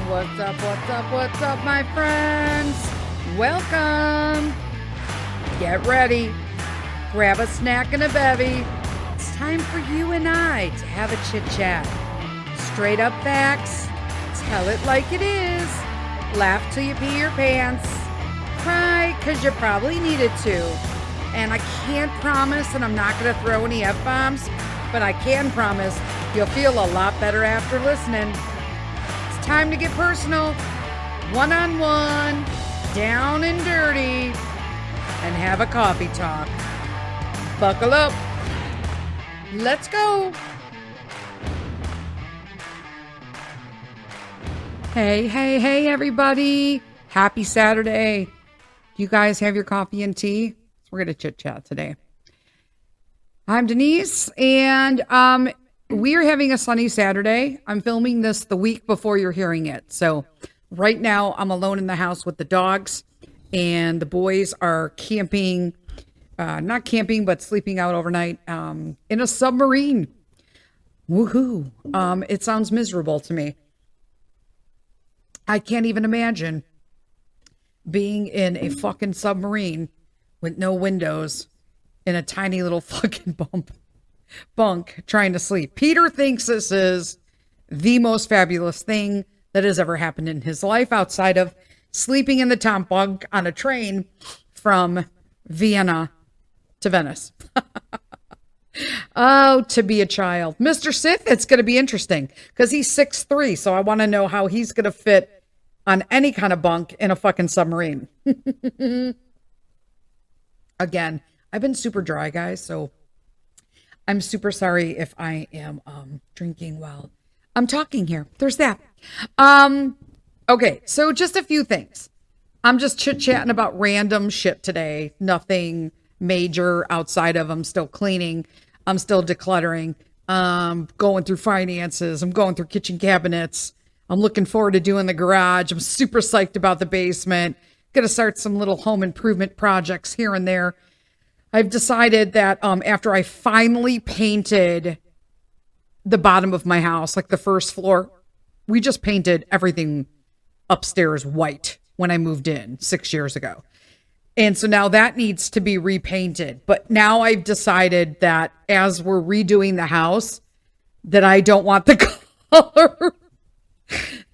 What's up, my friends? Welcome. Get ready. Grab a snack and a bevy. It's time for you and I to have a chit-chat. Straight up facts. Tell it like it is. Laugh till you pee your pants. Cry because you probably needed to. And I can't promise that I'm not going to throw any F-bombs, but I can promise you'll feel a lot better after listening. It's time to get personal, one-on-one, down and dirty, and have a coffee talk. Buckle up. Let's go. Hey, everybody. Happy Saturday. You guys have your coffee and tea? We're going to chit-chat today. I'm Denise, and we are having a sunny Saturday. I'm filming this the week before you're hearing it. So right now, I'm alone in the house with the dogs, and the boys are camping, not camping, but sleeping out overnight in a submarine. Woohoo. It sounds miserable to me. I can't even imagine being in a fucking submarine with no windows in a tiny little fucking bunk trying to sleep. Peter thinks this is the most fabulous thing that has ever happened in his life outside of sleeping in the top bunk on a train from Vienna to Venice. Oh, to be a child. Mr. Sith, it's going to be interesting because he's 6'3", so I want to know how he's going to fit on any kind of bunk in a fucking submarine. Again, I've been super dry, guys, so I'm super sorry if I am drinking while I'm talking here. There's that. Okay, so just a few things. I'm just chit-chatting about random shit today. Nothing major outside of I'm still cleaning. I'm still decluttering. Going through finances. I'm going through kitchen cabinets. I'm looking forward to doing the garage. I'm super psyched about the basement. Going to start some little home improvement projects here and there. I've decided that after I finally painted the bottom of my house, like the first floor, we just painted everything upstairs white when I moved in 6 years ago. And so now that needs to be repainted. But now I've decided that as we're redoing the house, that I don't want the color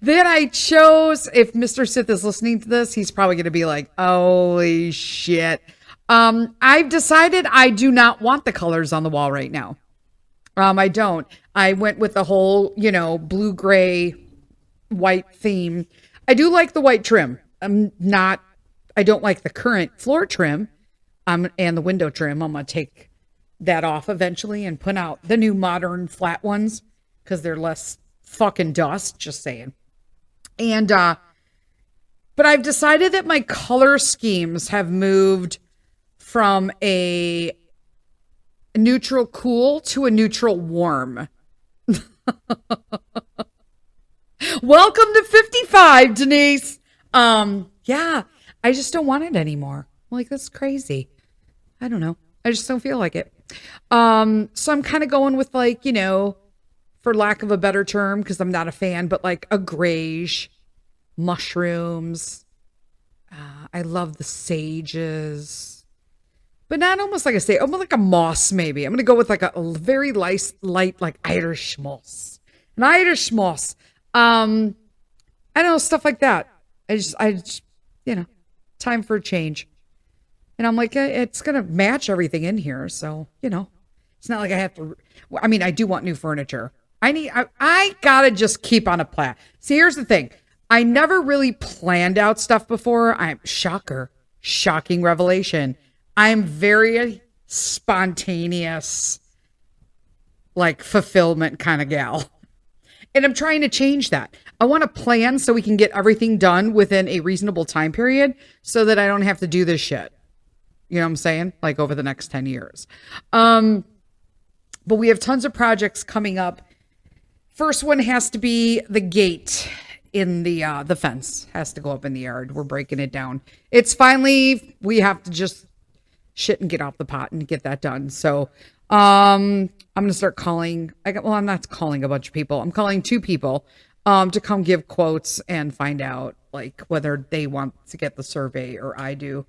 that I chose. If Mr. Sith is listening to this, he's probably going to be like, holy shit. I've decided I do not want the colors on the wall right now. I don't. I went with the whole, blue, gray, white theme. I do like the white trim. I don't like the current floor trim, and the window trim. I'm going to take that off eventually and put out the new modern flat ones because they're less fucking dust, just saying. And, but I've decided that my color schemes have moved from a neutral cool to a neutral warm. Welcome to 55, Denise. Yeah, I just don't want it anymore. Like, that's crazy. I don't know. I just don't feel like it. So I'm kind of going with for lack of a better term, because I'm not a fan, but like a grayish, mushrooms. I love the sages, but not almost like a sage, almost like a moss maybe. I'm going to go with like a very light, like Irish moss. An Irish moss. I don't know, stuff like that. I just, time for a change. And I'm like, it's going to match everything in here. So, it's not like I have to, I do want new furniture. I gotta just keep on a plan. See, here's the thing. I never really planned out stuff before. Shocking revelation. I'm very spontaneous, like fulfillment kind of gal. And I'm trying to change that. I want to plan so we can get everything done within a reasonable time period so that I don't have to do this shit. You know what I'm saying? Like over the next 10 years. But we have tons of projects coming up. First one has to be the gate in the fence has to go up in the yard. We're breaking it down. It's finally, we have to just shit and get off the pot and get that done. So, I'm going to start calling. I'm not calling a bunch of people. I'm calling 2 people. to come give quotes and find out like whether they want to get the survey or I do.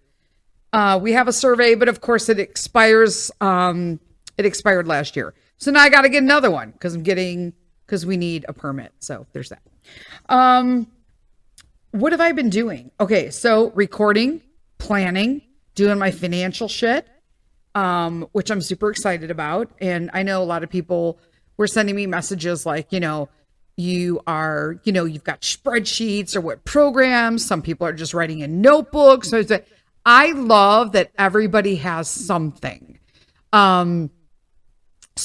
We have a survey, but of course it expires. It expired last year. So now I got to get another one because we need a permit. So there's that. What have I been doing? Okay. So recording, planning, doing my financial shit, which I'm super excited about. And I know a lot of people were sending me messages like, you've got spreadsheets or what programs. Some people are just writing in notebooks. So I love that everybody has something. And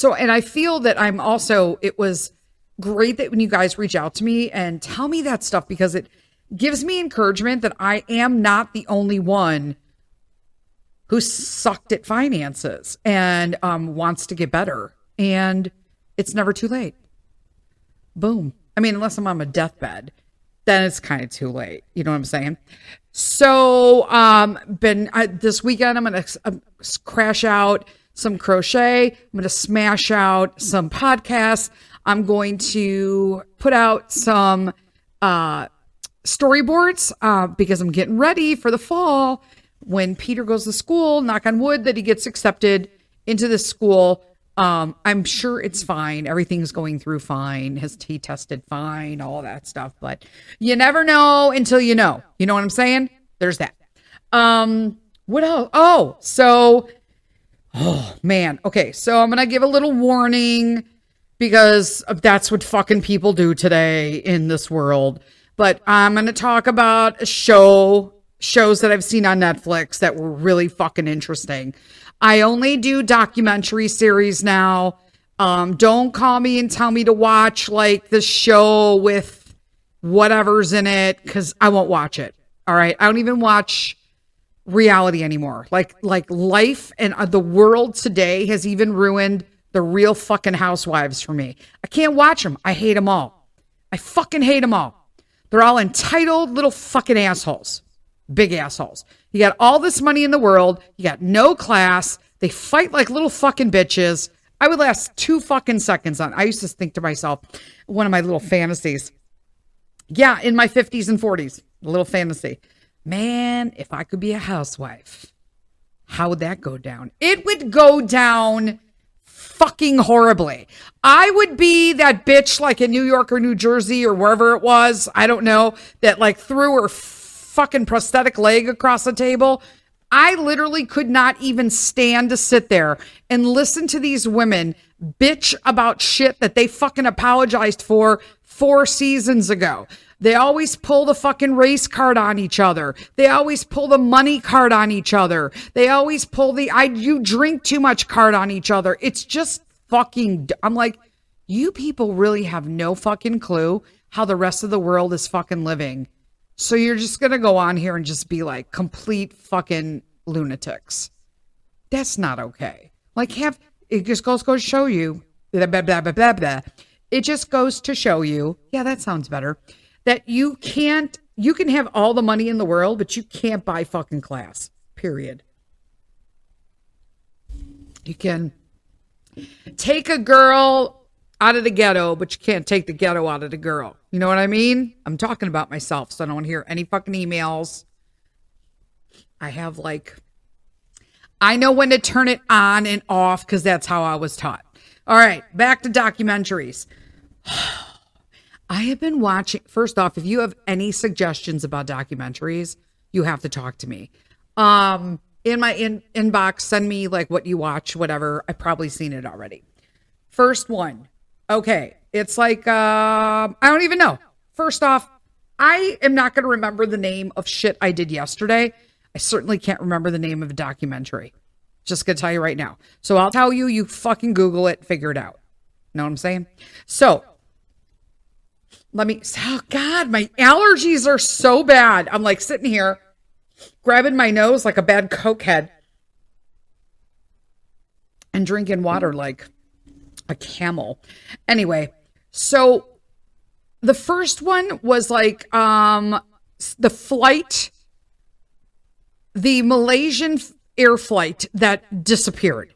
I feel that it was great that when you guys reach out to me and tell me that stuff, because it gives me encouragement that I am not the only one who sucked at finances and wants to get better. And it's never too late. Boom. I mean, unless I'm on my deathbed, then it's kind of too late. You know what I'm saying? So this weekend, I'm going to crash out some crochet. I'm going to smash out some podcasts. I'm going to put out some storyboards because I'm getting ready for the fall when Peter goes to school. Knock on wood that he gets accepted into this school. I'm sure it's fine. Everything's going through fine. He tested fine, all that stuff. But you never know until you know. You know what I'm saying? There's that. What else? Oh, man. Okay, so I'm going to give a little warning because that's what fucking people do today in this world. But I'm going to talk about shows that I've seen on Netflix that were really fucking interesting. I only do documentary series now. Don't call me and tell me to watch like the show with whatever's in it, because I won't watch it. All right. I don't even watch reality anymore. Like life and the world today has even ruined the Real fucking Housewives for me. I can't watch them. I hate them all. I fucking hate them all. They're all entitled little fucking assholes. Big assholes. You got all this money in the world. You got no class. They fight like little fucking bitches. I would last 2 fucking seconds on. I used to think to myself, one of my little fantasies. Yeah, in my 50s and 40s, a little fantasy. Man, if I could be a housewife, how would that go down? It would go down fucking horribly. I would be that bitch like in New York or New Jersey or wherever it was. I don't know, that like threw her fucking prosthetic leg across the table. I literally could not even stand to sit there and listen to these women bitch about shit that they fucking apologized for 4 seasons ago. They always pull the fucking race card on each other. They always pull the money card on each other. They always pull the you drink too much card on each other. It's just fucking, I'm like, you people really have no fucking clue how the rest of the world is fucking living. So you're just going to go on here and just be like complete fucking lunatics. That's not okay. Like it just goes to show you, blah, blah, blah, blah, blah, blah. It just goes to show you, yeah, that sounds better, that you can have all the money in the world, but you can't buy fucking class, period. You can take a girl out of the ghetto, but you can't take the ghetto out of the girl. You know what I mean? I'm talking about myself, so I don't want to hear any fucking emails. I know when to turn it on and off because that's how I was taught. All right, back to documentaries. I have been watching, first off, if you have any suggestions about documentaries, you have to talk to me. In my inbox, send me like what you watch, whatever. I've probably seen it already. First one. Okay. It's like, I don't even know. First off, I am not going to remember the name of shit I did yesterday. I certainly can't remember the name of a documentary. Just going to tell you right now. So I'll tell you, you fucking Google it, figure it out. Know what I'm saying? So oh God, my allergies are so bad. I'm like sitting here grabbing my nose like a bad cokehead and drinking water like a camel. Anyway, so the first one was like the Malaysian air flight that disappeared,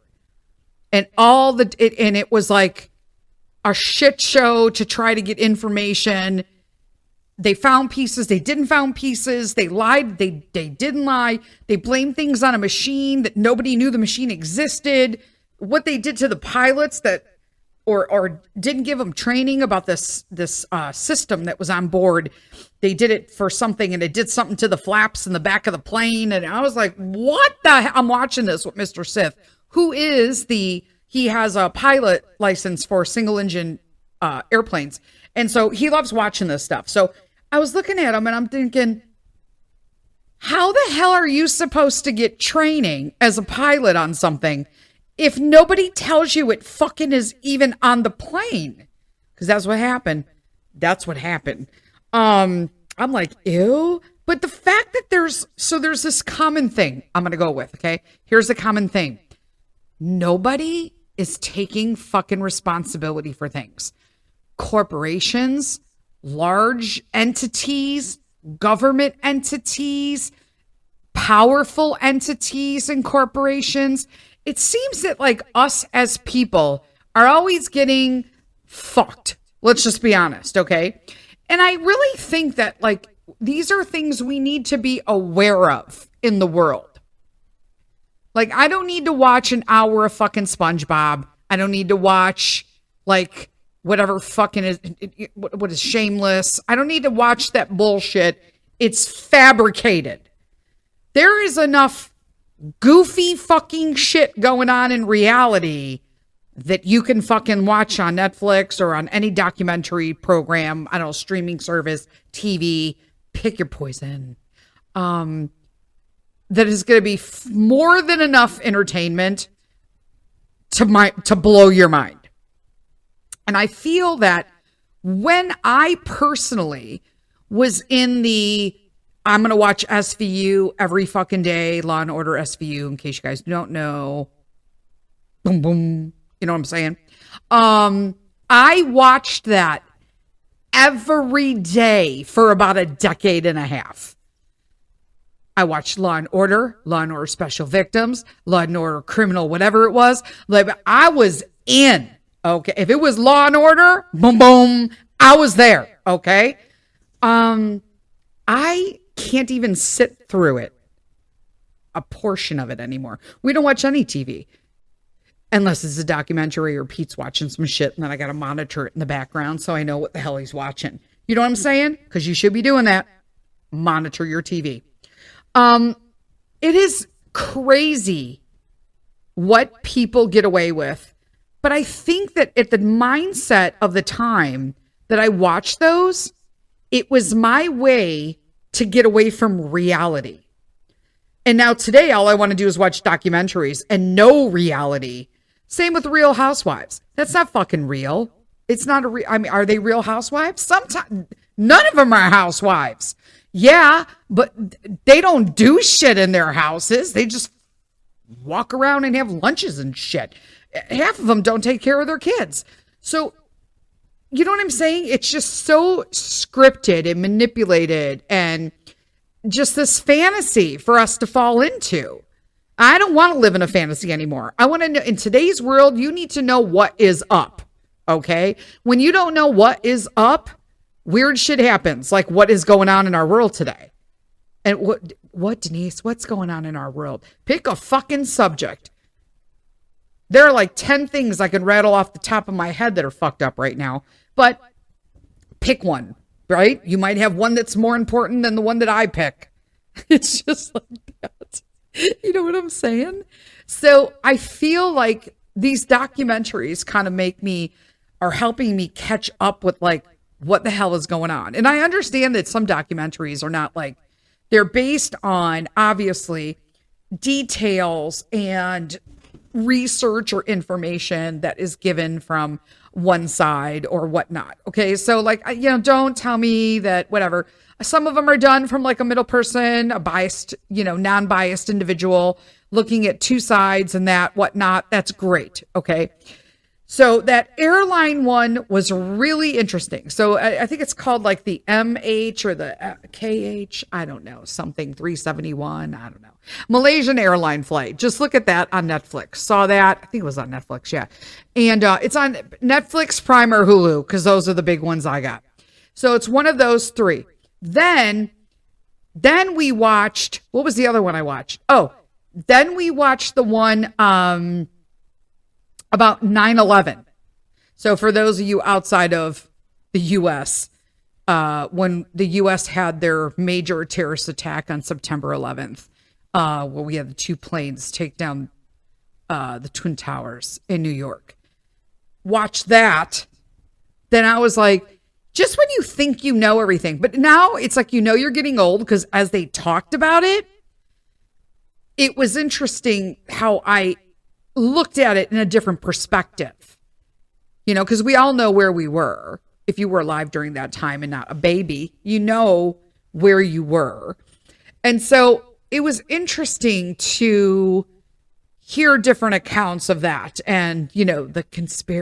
and it was like a shit show to try to get information. They found pieces. They didn't found pieces. They lied. They didn't lie. They blamed things on a machine that nobody knew the machine existed. What they did to the pilots that, or didn't give them training about this system that was on board. They did it for something, and it did something to the flaps in the back of the plane. And I was like, what the hell? I'm watching this with Mr. Sith, who is he has a pilot license for single engine airplanes. And so he loves watching this stuff. So I was looking at him and I'm thinking, how the hell are you supposed to get training as a pilot on something if nobody tells you it fucking is even on the plane? Because that's what happened. That's what happened. I'm like, ew. But the fact that there's this common thing I'm going to go with, okay? Here's the common thing. Nobody is taking fucking responsibility for things. Corporations, large entities, government entities, powerful entities and corporations. It seems that like us as people are always getting fucked. Let's just be honest, okay? And I really think that like these are things we need to be aware of in the world. Like I don't need to watch an hour of fucking SpongeBob. I don't need to watch like whatever fucking is, what is Shameless. I don't need to watch that bullshit. It's fabricated. There is enough goofy fucking shit going on in reality that you can fucking watch on Netflix or on any documentary program, I don't know, streaming service, TV, pick your poison. That is going to be more than enough entertainment to blow your mind. And I feel that when I personally was in I'm going to watch SVU every fucking day, Law and Order SVU, in case you guys don't know. Boom, boom. You know what I'm saying? I watched that every day for about a decade and a half. I watched Law and Order Special Victims, Law and Order Criminal, whatever it was. Like I was in. Okay, if it was Law and Order, boom, boom, I was there. Okay, I can't even sit through it, a portion of it anymore. We don't watch any TV unless it's a documentary or Pete's watching some shit, and then I got to monitor it in the background so I know what the hell he's watching. You know what I'm saying? Because you should be doing that. Monitor your TV. It is crazy what people get away with. But I think that at the mindset of the time that I watched those, it was my way to get away from reality. And now today, all I want to do is watch documentaries and know reality. Same with Real Housewives. That's not fucking real. It's not I mean, are they real housewives? Sometimes, none of them are housewives. Yeah, but they don't do shit in their houses. They just walk around and have lunches and shit. Half of them don't take care of their kids. So, you know what I'm saying? It's just so scripted and manipulated and just this fantasy for us to fall into. I don't want to live in a fantasy anymore. I want to know, in today's world, you need to know what is up. Okay? When you don't know what is up, weird shit happens. Like what is going on in our world today? And what Denise, what's going on in our world? Pick a fucking subject. There are like 10 things I can rattle off the top of my head that are fucked up right now, but pick one, right? You might have one that's more important than the one that I pick. It's just like that. You know what I'm saying? So I feel like these documentaries kind of are helping me catch up with like what the hell is going on. And I understand that some documentaries are not like, they're based on obviously details and research or information that is given from one side or whatnot. Okay. So like, don't tell me that whatever. Some of them are done from like a middle person, a biased, non-biased individual looking at two sides and that whatnot. That's great. Okay. So that airline one was really interesting. So I think it's called like the MH or the KH. I don't know, something 371. I don't know. Malaysian airline flight. Just look at that on Netflix. Saw that. I think it was on Netflix. Yeah. And it's on Netflix, Prime, or Hulu, because those are the big ones I got. So it's one of those three. Then we watched, what was the other one I watched? Oh, then we watched the one about 9/11. So for those of you outside of the U.S., when the U.S. had their major terrorist attack on September 11th, where we had the two planes take down the Twin Towers in New York. Watch that. Then I was like, just when you think you know everything, but now it's like, you're getting old, because as they talked about it, it was interesting how I looked at it in a different perspective, because we all know where we were. If you were alive during that time and not a baby, you know where you were. And so it was interesting to hear different accounts of that, and,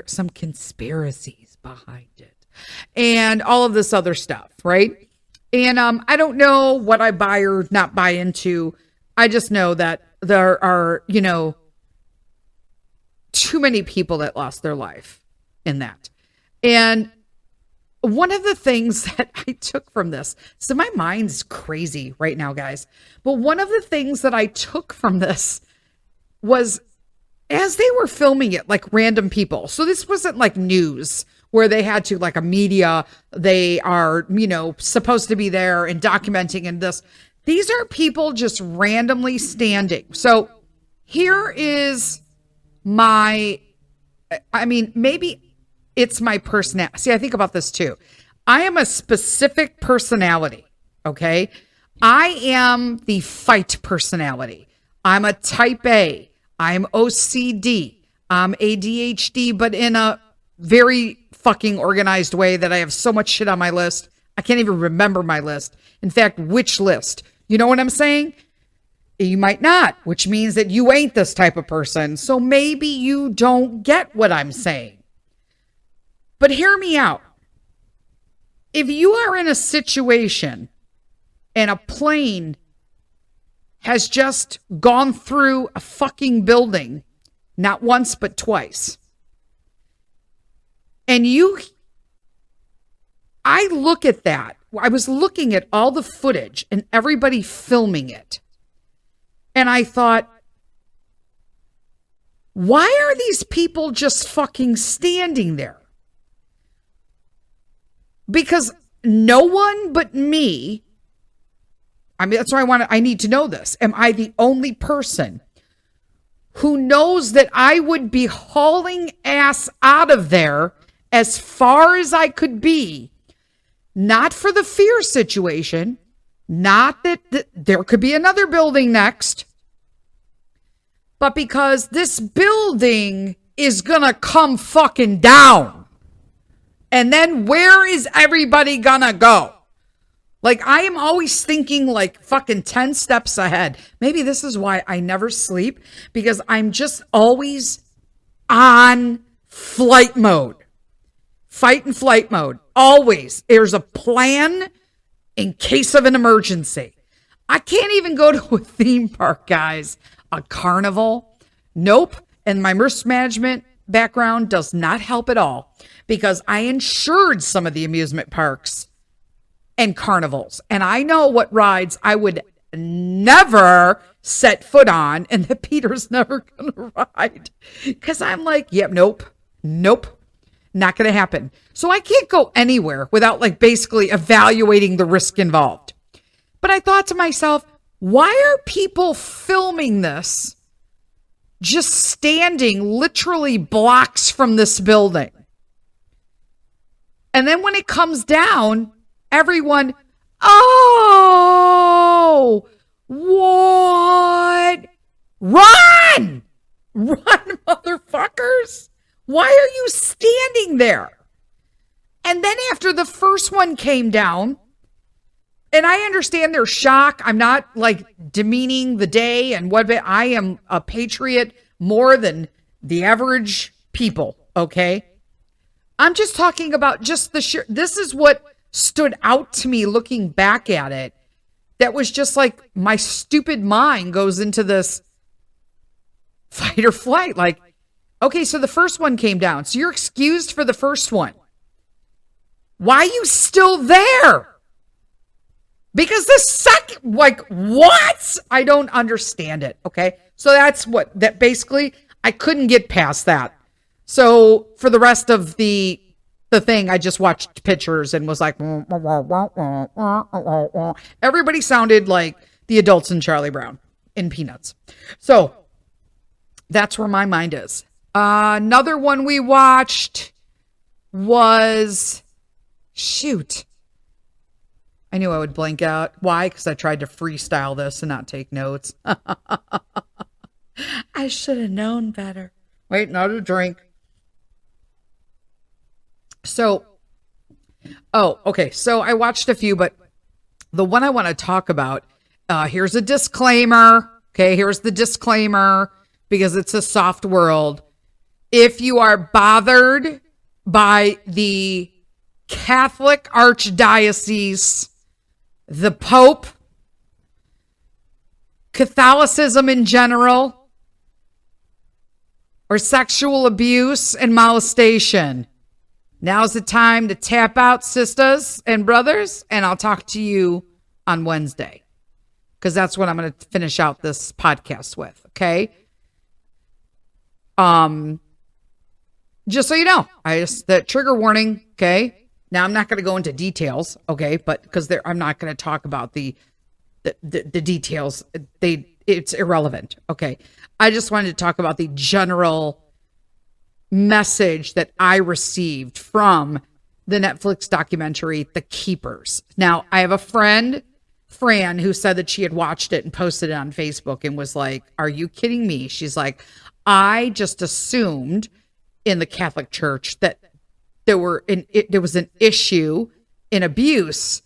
some conspiracies behind it and all of this other stuff. Right. And I don't know what I buy or not buy into. I just know that there are, too many people that lost their life in that. And one of the things that I took from this, so my mind's crazy right now, guys, but one of the things that I took from this was, as they were filming it, like random people. So this wasn't like news where they had to, like a media, they are, supposed to be there and documenting and this. These are people just randomly standing. So here is maybe it's my personality. See, I think about this too. I am a specific personality. Okay. I am the fight personality. I'm a type A. I'm OCD. I'm ADHD, but in a very fucking organized way that I have so much shit on my list. I can't even remember my list. In fact, which list? You know what I'm saying? You might not, which means that you ain't this type of person. So maybe you don't get what I'm saying. But hear me out. If you are in a situation and a plane has just gone through a fucking building, not once, but twice, and I look at that. I was looking at all the footage and everybody filming it. And I thought, why are these people just fucking standing there? Because no one but me, that's why I need to know this. Am I the only person who knows that I would be hauling ass out of there as far as I could be, not for the fear situation, not that there could be another building next, but because this building is gonna come fucking down. And then where is everybody gonna go? Like, I am always thinking like fucking 10 steps ahead. Maybe this is why I never sleep, because I'm just always on flight mode. Fight and flight mode. Always. There's a plan in case of an emergency. I can't even go to a theme park, guys. A carnival. Nope. And my risk management background does not help at all, because I insured some of the amusement parks and carnivals. And I know what rides I would never set foot on and that Peter's never going to ride. Because I'm like, yep, nope. Not going to happen. So I can't go anywhere without like basically evaluating the risk involved. But I thought to myself, why are people filming this just standing literally blocks from this building? And then when it comes down, everyone, oh, what? Run, motherfuckers. Why are you standing there? And then after the first one came down, and I understand their shock. I'm not like demeaning the day and what, I am a patriot more than the average people okay? I'm just talking about just this is what stood out to me looking back at it. That was just like my stupid mind goes into this fight or flight. Like, okay, so the first one came down. So you're excused for the first one. Why are you still there? Because the second, like, what? I don't understand it. Okay. So that basically, I couldn't get past that. So for the rest of the thing, I just watched pictures and was like, everybody sounded like the adults in Charlie Brown in Peanuts. So that's where my mind is. Another one we watched was, shoot. I knew I would blank out. Why? Because I tried to freestyle this and not take notes. I should have known better. Wait, another drink. So, okay. So I watched a few, but the one I want to talk about, here's a disclaimer. Okay, here's the disclaimer because it's a soft world. If you are bothered by the Catholic Archdiocese, the Pope, Catholicism in general, or sexual abuse and molestation, now's the time to tap out, sisters and brothers, and I'll talk to you on Wednesday because that's what I'm going to finish out this podcast with, okay? Just so you know, the trigger warning, okay? Now, I'm not going to go into details, okay? But because I'm not going to talk about the details. It's irrelevant, okay? I just wanted to talk about the general message that I received from the Netflix documentary, The Keepers. Now, I have a friend, Fran, who said that she had watched it and posted it on Facebook and was like, are you kidding me? She's like, I just assumed in the Catholic Church that there was an issue in abuse,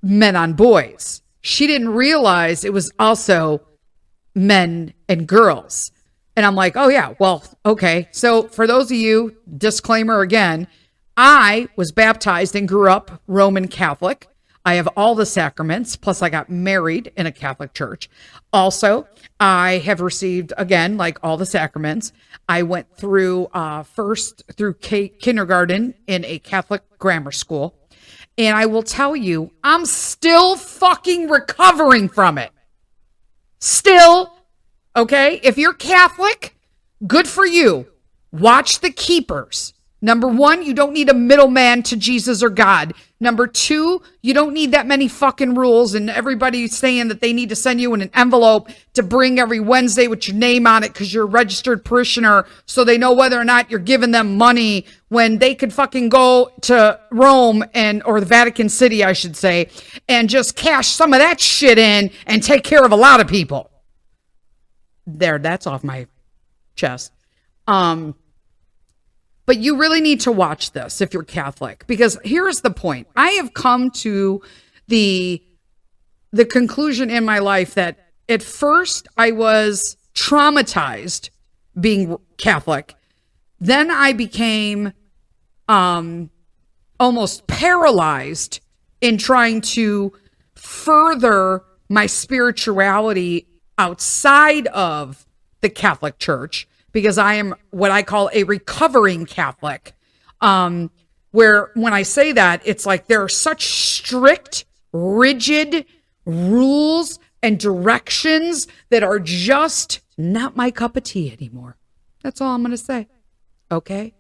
men on boys. She didn't realize it was also men and girls. And I'm like, oh yeah, well, okay. So for those of you, disclaimer again, I was baptized and grew up Roman Catholic. I have all the sacraments, plus I got married in a Catholic church. Also, I have received, again, like all the sacraments. I went through first through kindergarten in a Catholic grammar school. And I will tell you, I'm still fucking recovering from it. Still. Okay, if you're Catholic, good for you. Watch The Keepers. Number one, you don't need a middleman to Jesus or God. Number two, you don't need that many fucking rules and everybody saying that they need to send you in an envelope to bring every Wednesday with your name on it because you're a registered parishioner so they know whether or not you're giving them money when they could fucking go to Rome or the Vatican City, I should say, and just cash some of that shit in and take care of a lot of people. There, that's off my chest. But you really need to watch this if you're Catholic, because here's the point. I have come to the conclusion in my life that at first I was traumatized being Catholic. Then I became almost paralyzed in trying to further my spirituality outside of the Catholic Church, because I am what I call a recovering Catholic, where when I say that, it's like there are such strict, rigid rules and directions that are just not my cup of tea anymore. That's all I'm going to say. Okay?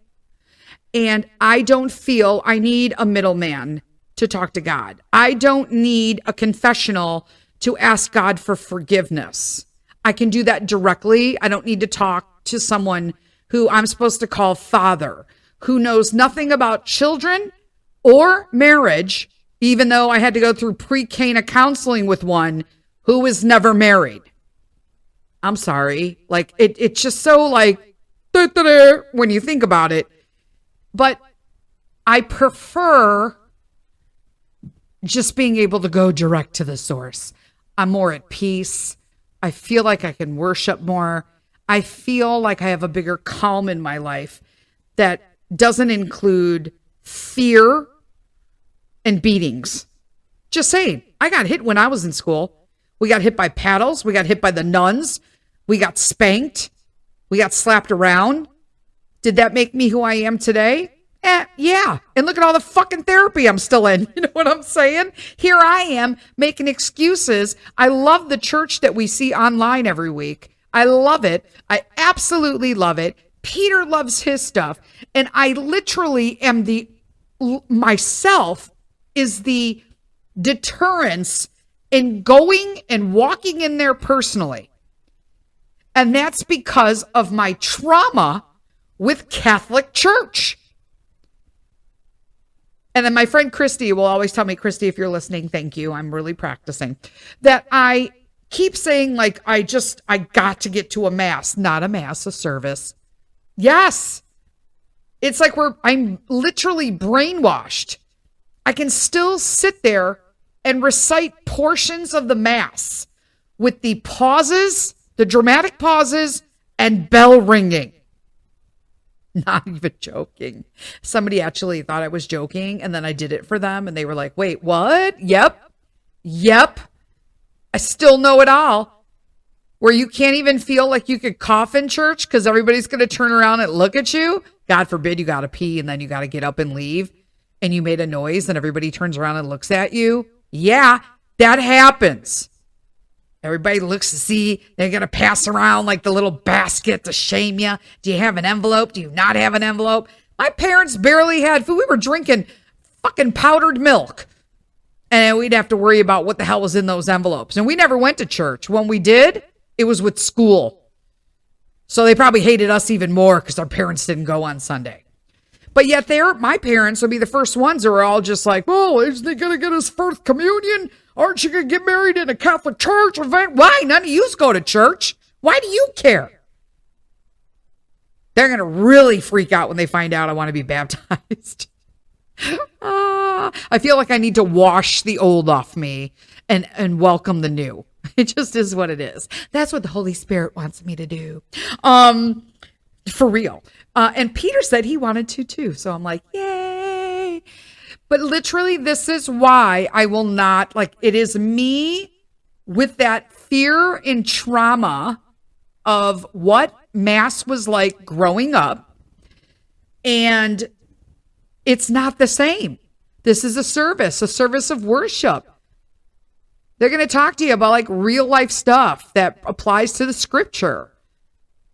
And I don't feel I need a middleman to talk to God. I don't need a confessional to ask God for forgiveness. I can do that directly. I don't need to talk to someone who I'm supposed to call father, who knows nothing about children or marriage, even though I had to go through pre-Cana counseling with one who was never married. I'm sorry. Like, it's just so like, when you think about it. But I prefer just being able to go direct to the source. I'm more at peace. I feel like I can worship more. I feel like I have a bigger calm in my life that doesn't include fear and beatings. Just saying, I got hit when I was in school. We got hit by paddles. We got hit by the nuns. We got spanked. We got slapped around. Did that make me who I am today? Yeah. And look at all the fucking therapy I'm still in. You know what I'm saying? Here I am making excuses. I love the church that we see online every week. I love it. I absolutely love it. Peter loves his stuff. And I literally am myself is the deterrence in going and walking in there personally. And that's because of my trauma with Catholic Church. And then my friend Christy will always tell me, Christy, if you're listening, thank you. I'm really practicing. That I keep saying, like, I got to get to a mass, not a mass, a service. Yes. It's like I'm literally brainwashed. I can still sit there and recite portions of the mass with the pauses, the dramatic pauses, and bell ringing. Not even joking. Somebody actually thought I was joking, and then I did it for them, and they were like, wait, what? Yep. I still know it all. Where you can't even feel like you could cough in church because everybody's going to turn around and look at you. God forbid you got to pee, and then you got to get up and leave, and you made a noise, and everybody turns around and looks at you. Yeah, that happens. Everybody looks to see, they're going to pass around like the little basket to shame you. Do you have an envelope? Do you not have an envelope? My parents barely had food. We were drinking fucking powdered milk. And we'd have to worry about what the hell was in those envelopes. And we never went to church. When we did, it was with school. So they probably hated us even more because our parents didn't go on Sunday. But yet my parents would be the first ones who were all just like, oh, isn't he going to get his first communion? Aren't you going to get married in a Catholic church event? Why? None of you go to church. Why do you care? They're going to really freak out when they find out I want to be baptized. I feel like I need to wash the old off me and welcome the new. It just is what it is. That's what the Holy Spirit wants me to do. For real. And Peter said he wanted to too. So I'm like, yay. But literally, this is why I will not, like, it is me with that fear and trauma of what Mass was like growing up. And it's not the same. This is a service of worship. They're going to talk to you about like real life stuff that applies to the scripture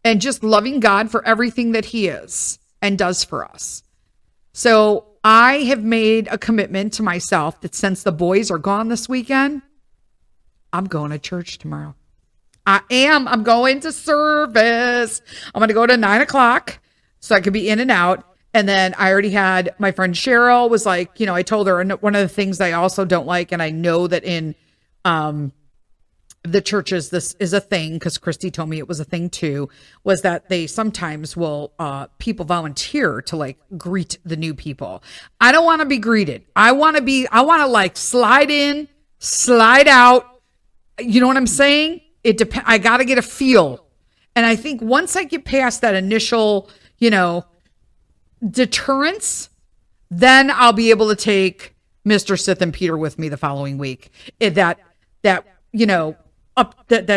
and just loving God for everything that he is and does for us. So I have made a commitment to myself that since the boys are gone this weekend, I'm going to church tomorrow. I'm going to service. I'm going to go to 9:00 so I could be in and out. And then I already had my friend Cheryl was like, I told her, and one of the things I also don't like, and I know that in the churches, this is a thing because Christy told me it was a thing too, was that they sometimes will, people volunteer to like greet the new people. I don't want to be greeted. I want to like slide in, slide out. You know what I'm saying? It depends. I got to get a feel. And I think once I get past that initial, deterrence, then I'll be able to take Mr. Sith and Peter with me the following week. That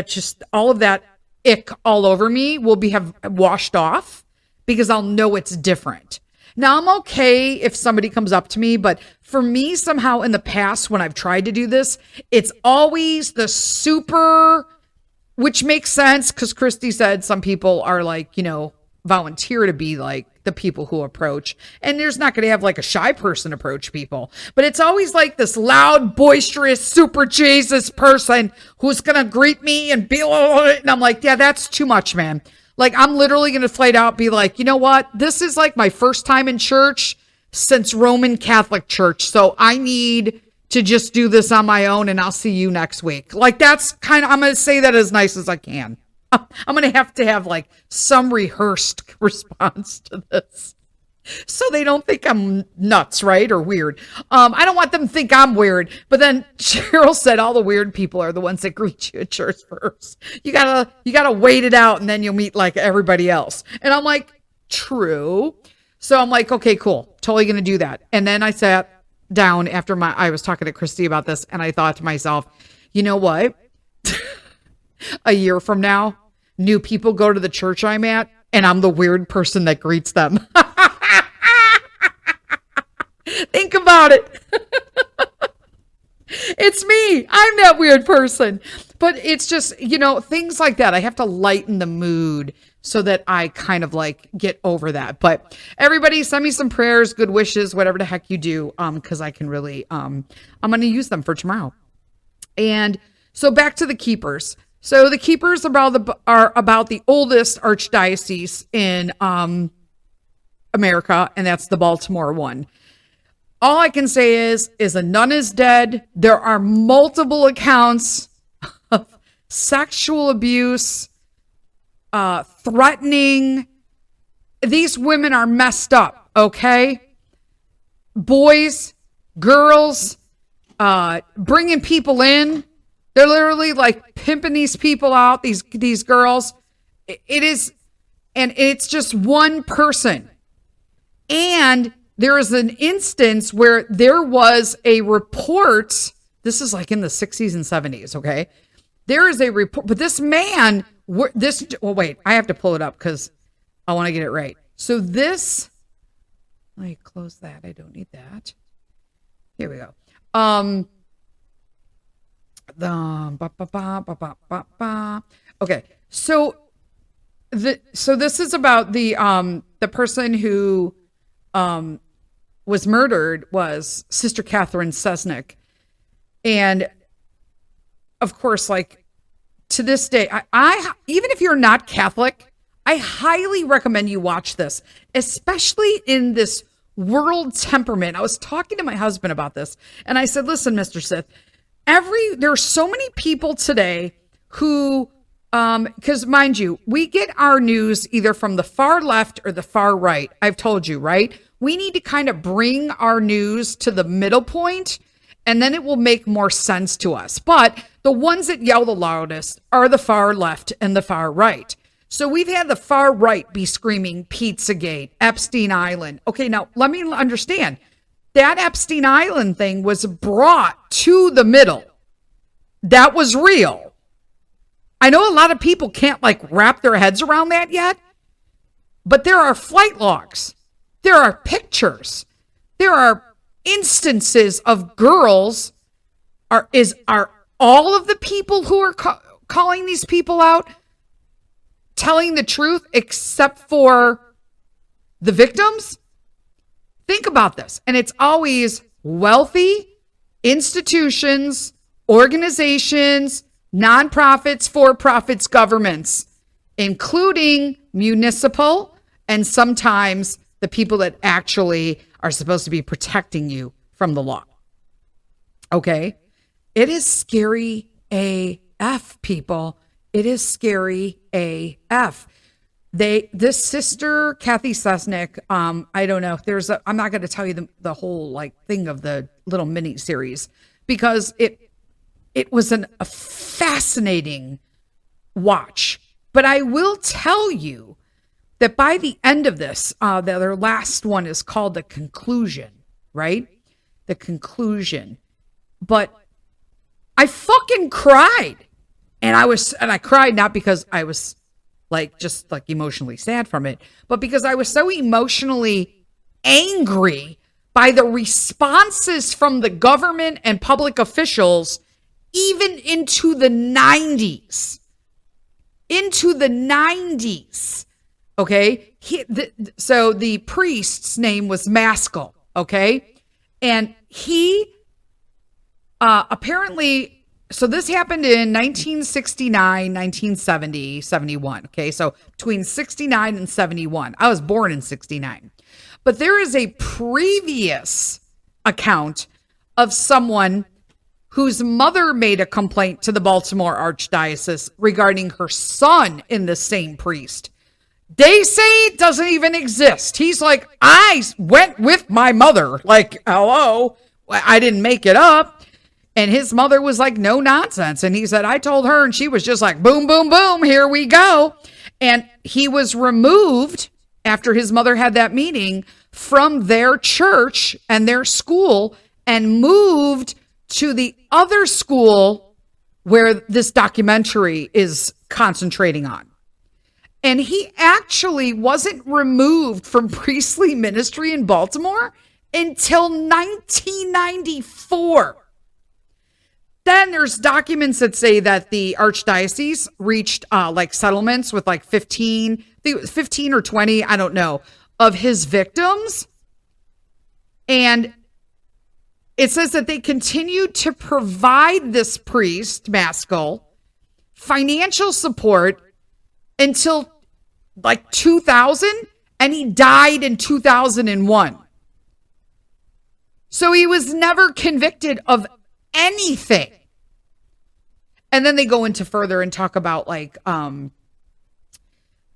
just all of that ick all over me will have washed off because I'll know it's different. Now I'm okay if somebody comes up to me, but for me somehow in the past when I've tried to do this, it's always the super, which makes sense because Christy said some people are like, volunteer to be like the people who approach, and there's not going to have like a shy person approach people, but it's always like this loud, boisterous, super Jesus person who's going to greet me and be, and I'm like, yeah, that's too much, man. Like, I'm literally going to flat out be like, you know what? This is like my first time in church since Roman Catholic Church. So I need to just do this on my own and I'll see you next week. Like, that's kind of, I'm going to say that as nice as I can. I'm going to have like some rehearsed response to this. So they don't think I'm nuts, right? Or weird. I don't want them to think I'm weird. But then Cheryl said all the weird people are the ones that greet you at church first. You gotta wait it out and then you'll meet like everybody else. And I'm like, true. So I'm like, okay, cool. Totally gonna do that. And then I sat down after I was talking to Christy about this, and I thought to myself, you know what? A year from now, new people go to the church I'm at, and I'm the weird person that greets them. Think about it. It's me. I'm that weird person. But it's just, things like that. I have to lighten the mood so that I kind of like get over that. But everybody send me some prayers, good wishes, whatever the heck you do. Because I can really, I'm going to use them for tomorrow. And so back to the keepers. So the keepers are about the oldest archdiocese in America, and that's the Baltimore one. All I can say is a nun is dead. There are multiple accounts of sexual abuse, threatening. These women are messed up, okay? Boys, girls, bringing people in. They're literally like pimping these people out, these girls. It is, and it's just one person. And there is an instance where there was a report. This is like in the 60s and 70s, okay? There is a report, but this man, wait, I have to pull it up because I want to get it right. So let me close that. I don't need that. Here we go. Okay, so this is about the person who was murdered was Sister Catherine Sesnick. And of course, like to this day, I even if you're not Catholic, I highly recommend you watch this, especially in this world temperament. I was talking to my husband about this, and I said, listen, Mr. Sith, there are so many people today who, because mind you, we get our news either from the far left or the far right. I've told you, right? We need to kind of bring our news to the middle point, and then it will make more sense to us. But the ones that yell the loudest are the far left and the far right. So we've had the far right be screaming Pizzagate, Epstein Island. Okay, now let me understand. That Epstein Island thing was brought to the middle. That was real. I know a lot of people can't like wrap their heads around that yet, but there are flight logs. There are pictures. There are instances of girls. Are all of the people who are calling these people out telling the truth except for the victims? Think about this. And it's always wealthy institutions, organizations, nonprofits, for-profits, governments, including municipal, and sometimes the people that actually are supposed to be protecting you from the law. Okay? It is scary AF, people. It is scary AF. This sister, Kathy Sesnick, I don't know. I'm not going to tell you the whole like thing of the little mini series because it was a fascinating watch. But I will tell you that by the end of this, their last one is called The Conclusion, right? The Conclusion. But I fucking cried. And I cried not because I was just emotionally sad from it, but because I was so emotionally angry by the responses from the government and public officials, even into the 90s. Into the 90s. Okay. So the priest's name was Maskell. Okay. And he apparently, so this happened in 1969, 1970, 71. Okay. So between 69 and 71, I was born in 69, but there is a previous account of someone whose mother made a complaint to the Baltimore Archdiocese regarding her son in the same priest. They say it doesn't even exist. He's like, I went with my mother. Like, hello, I didn't make it up. And his mother was like, no nonsense. And he said, I told her, and she was just like, boom, boom, boom, here we go. And he was removed after his mother had that meeting from their church and their school and moved to the other school where this documentary is concentrating on. And he actually wasn't removed from priestly ministry in Baltimore until 1994. Then there's documents that say that the archdiocese reached like settlements with like 15 or 20, I don't know, of his victims. And it says that they continued to provide this priest, Maskell, financial support until like 2000, and he died in 2001. So he was never convicted of anything. And then they go into further and talk about like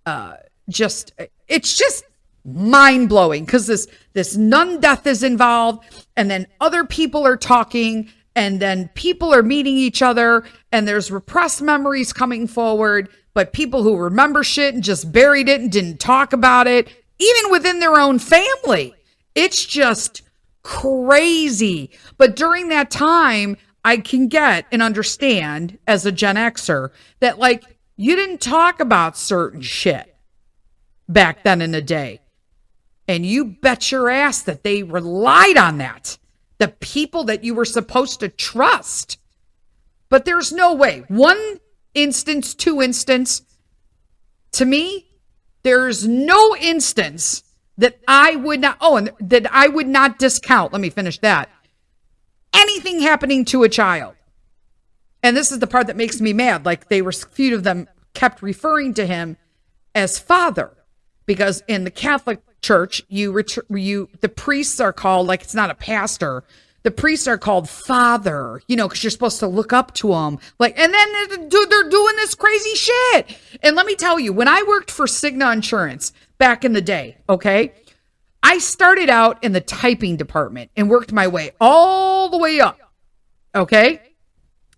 it's just mind-blowing because this nun death is involved, and then other people are talking, and then people are meeting each other, and there's repressed memories coming forward, but people who remember shit and just buried it and didn't talk about it, even within their own family. It's just crazy. But during that time, I can get and understand as a Gen Xer that like you didn't talk about certain shit back then in the day. And you bet your ass that they relied on that. The people that you were supposed to trust. But there's no way. One instance, two instance. To me, there's no instance that I would not, and that I would not discount. Let me finish that. Anything happening to a child. And this is the part that makes me mad. Like they were, few of them kept referring to him as father. Because in the Catholic Church, the priests are called, like it's not a pastor, the priests are called father, because you're supposed to look up to them. Like, and then they're doing this crazy shit. And let me tell you, when I worked for Cigna Insurance back in the day, okay, I started out in the typing department and worked my way all the way up. Okay,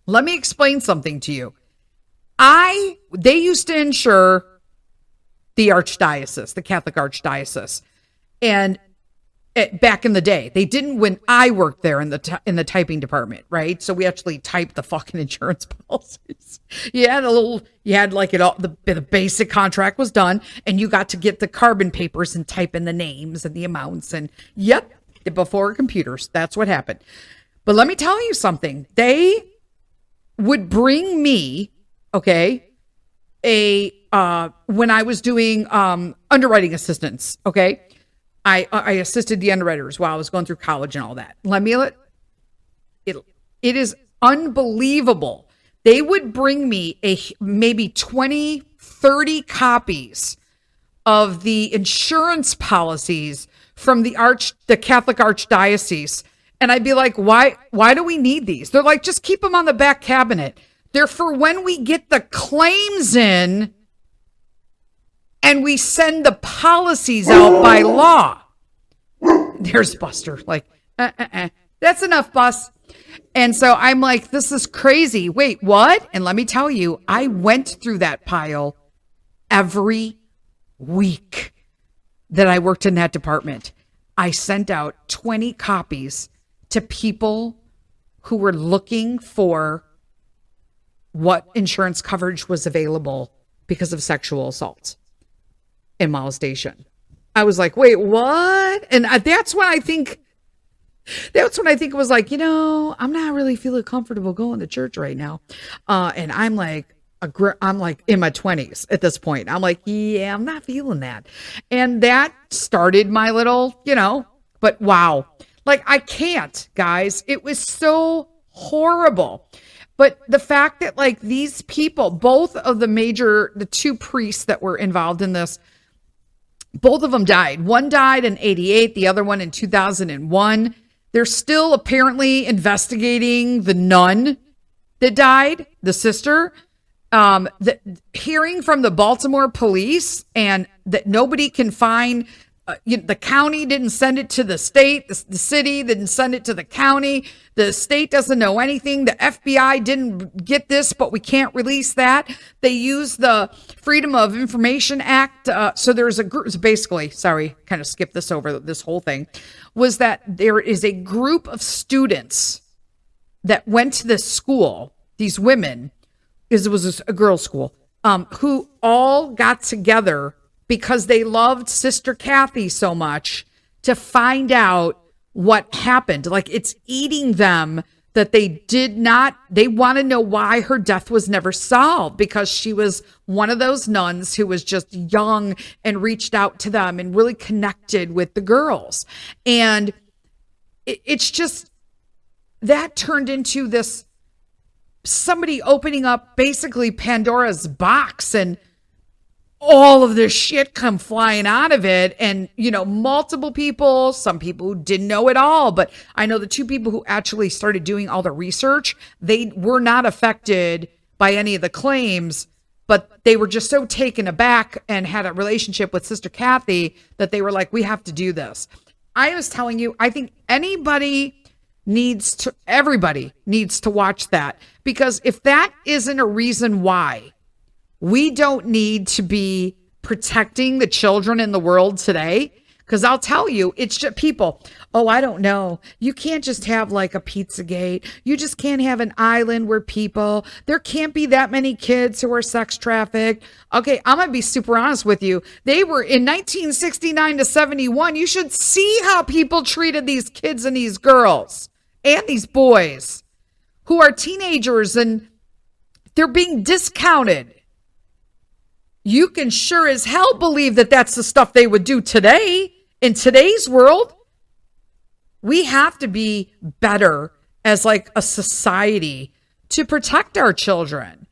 let me explain something to you. They used to insure the archdiocese, the Catholic archdiocese. And back in the day, they didn't when I worked there in the typing department, right? So we actually typed the fucking insurance policies. You had like it all, the basic contract was done, and you got to get the carbon papers and type in the names and the amounts. And yep, before computers, that's what happened. But let me tell you something. They would bring me, okay, when I was doing underwriting assistance, okay, I assisted the underwriters while I was going through college and all that. It is unbelievable. They would bring me maybe 20, 30 copies of the insurance policies from the Catholic Archdiocese. And I'd be like, why do we need these? They're like, just keep them on the back cabinet. They're for when we get the claims in and we send the policies out by law. There's Buster. Like, that's enough, Bus. And so I'm like, this is crazy. Wait, what? And let me tell you, I went through that pile every week that I worked in that department. I sent out 20 copies to people who were looking for what insurance coverage was available because of sexual assault and molestation. I was like, wait, what? And that's when I think it was like, I'm not really feeling comfortable going to church right now. And I'm like in my 20s at this point. I'm like, yeah, I'm not feeling that. And that started my little, but wow. Like, I can't, guys. It was so horrible. But the fact that like these people, both of the two priests that were involved in this, both of them died. One died in 88, the other one in 2001. They're still apparently investigating the nun that died, the sister. hearing from the Baltimore police and that nobody can find, the county didn't send it to the state, the city didn't send it to the county, the state doesn't know anything, the FBI didn't get this, but we can't release that. They use the Freedom of Information Act. So there's a group, basically, sorry, kind of skipped this over, this whole thing, was that there is a group of students that went to this school, these women, because it was a girls' school, who all got together because they loved Sister Kathy so much to find out what happened. Like, it's eating them that they want to know why her death was never solved, because she was one of those nuns who was just young and reached out to them and really connected with the girls. And it's just, that turned into this, somebody opening up basically Pandora's box, and all of this shit come flying out of it. And, multiple people, some people who didn't know it all, but I know the two people who actually started doing all the research, they were not affected by any of the claims, but they were just so taken aback and had a relationship with Sister Kathy that they were like, we have to do this. I was telling you, I think everybody needs to watch that, because if that isn't a reason why we don't need to be protecting the children in the world today, because I'll tell you, it's just people, oh, I don't know. You can't just have like a Pizzagate. You just can't have an island where there can't be that many kids who are sex trafficked. Okay, I'm going to be super honest with you. They were in 1969 to 71. You should see how people treated these kids and these girls and these boys who are teenagers, and they're being discounted. You can sure as hell believe that that's the stuff they would do today. In today's world, we have to be better as like a society to protect our children.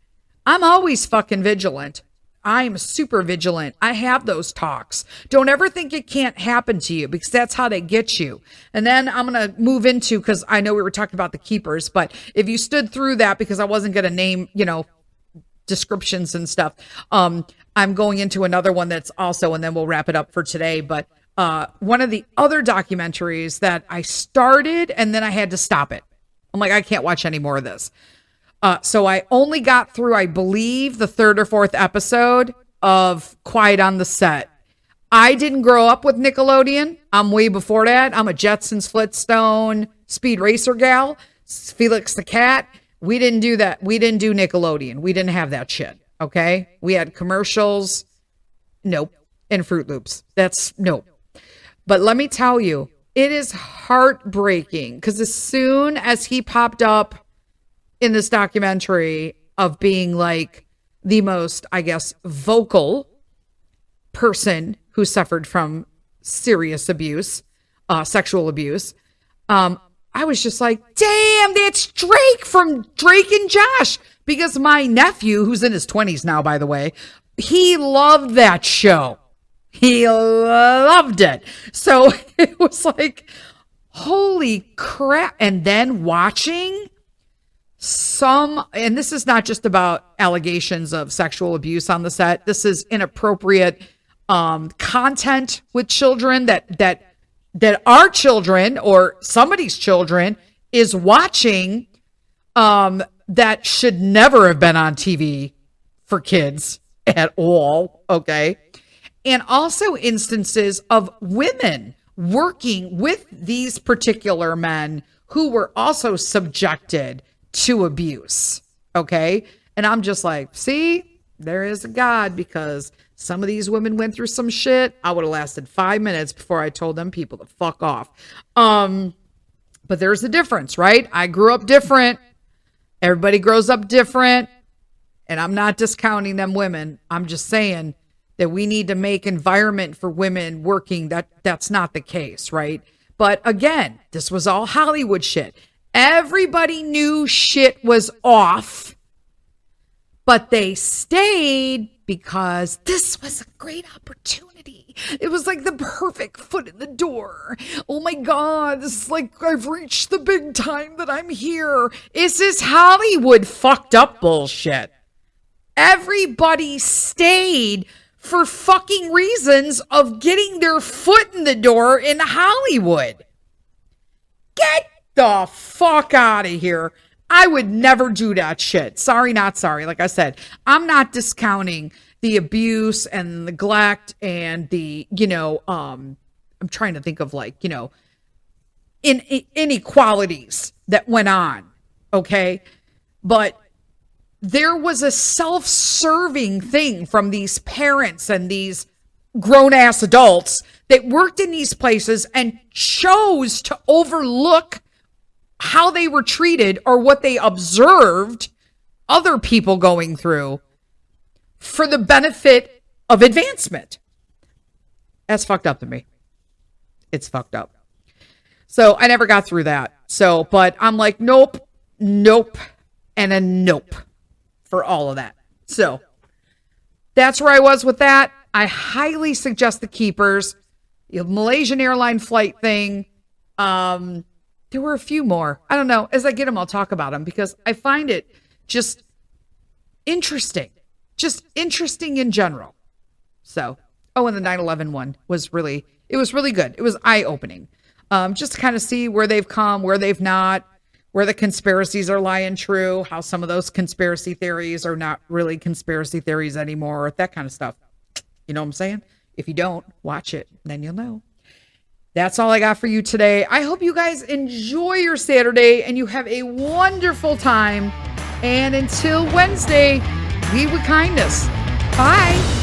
I'm always fucking vigilant. I'm super vigilant. I have those talks. Don't ever think it can't happen to you, because that's how they get you. And then I'm going to move into, because I know we were talking about the keepers, but if you stood through that, because I wasn't going to name, descriptions and stuff, I'm going into another one that's also, and then we'll wrap it up for today. But one of the other documentaries that I started and then I had to stop it. I'm like, I can't watch any more of this. So I only got through, I believe, the third or fourth episode of Quiet on the Set. I didn't grow up with Nickelodeon. I'm way before that. I'm a Jetsons, Flintstone, Speed Racer gal, Felix the Cat. We didn't do that. We didn't do Nickelodeon. We didn't have that shit. Okay. We had commercials. Nope. And Fruit Loops. That's nope. But let me tell you, it is heartbreaking, because as soon as he popped up in this documentary of being like the most, I guess, vocal person who suffered from serious abuse, sexual abuse, I was just like, damn, that's Drake from Drake and Josh. Because my nephew, who's in his 20s now, by the way, he loved that show. He loved it. So it was like, holy crap. And then watching and this is not just about allegations of sexual abuse on the set. This is inappropriate content with children that our children or somebody's children is watching, that should never have been on TV for kids at all. Okay. And also instances of women working with these particular men who were also subjected to abuse. Okay. And I'm just like, see, there is a God, because some of these women went through some shit. I would have lasted 5 minutes before I told them people to fuck off. But there's a difference, right? I grew up different. Everybody grows up different. And I'm not discounting them women. I'm just saying that we need to make environment for women working. That's not the case, right? But again, this was all Hollywood shit. Everybody knew shit was off, but they stayed because this was a great opportunity. It was like the perfect foot in the door. Oh my God, this is like, I've reached the big time that I'm here. Is this Hollywood fucked up bullshit? Everybody stayed for fucking reasons of getting their foot in the door in Hollywood. Get the fuck out of here. I would never do that shit. Sorry, not sorry. Like I said, I'm not discounting the abuse and neglect and the, I'm trying to think of inequalities that went on. Okay. But there was a self-serving thing from these parents and these grown-ass adults that worked in these places and chose to overlook how they were treated or what they observed other people going through for the benefit of advancement. That's fucked up to me. It's fucked up. So I never got through that. But I'm like, nope, and a nope for all of that. So that's where I was with that. I highly suggest the Keepers. The Malaysian airline flight thing. There were a few more. I don't know. As I get them, I'll talk about them because I find it just interesting. Just interesting in general. So, and the 9/11 one was really good. It was eye-opening. Just to kind of see where they've come, where they've not, where the conspiracies are lying true, how some of those conspiracy theories are not really conspiracy theories anymore, that kind of stuff. You know what I'm saying? If you don't, watch it, then you'll know. That's all I got for you today. I hope you guys enjoy your Saturday and you have a wonderful time. And until Wednesday, lead with kindness. Bye.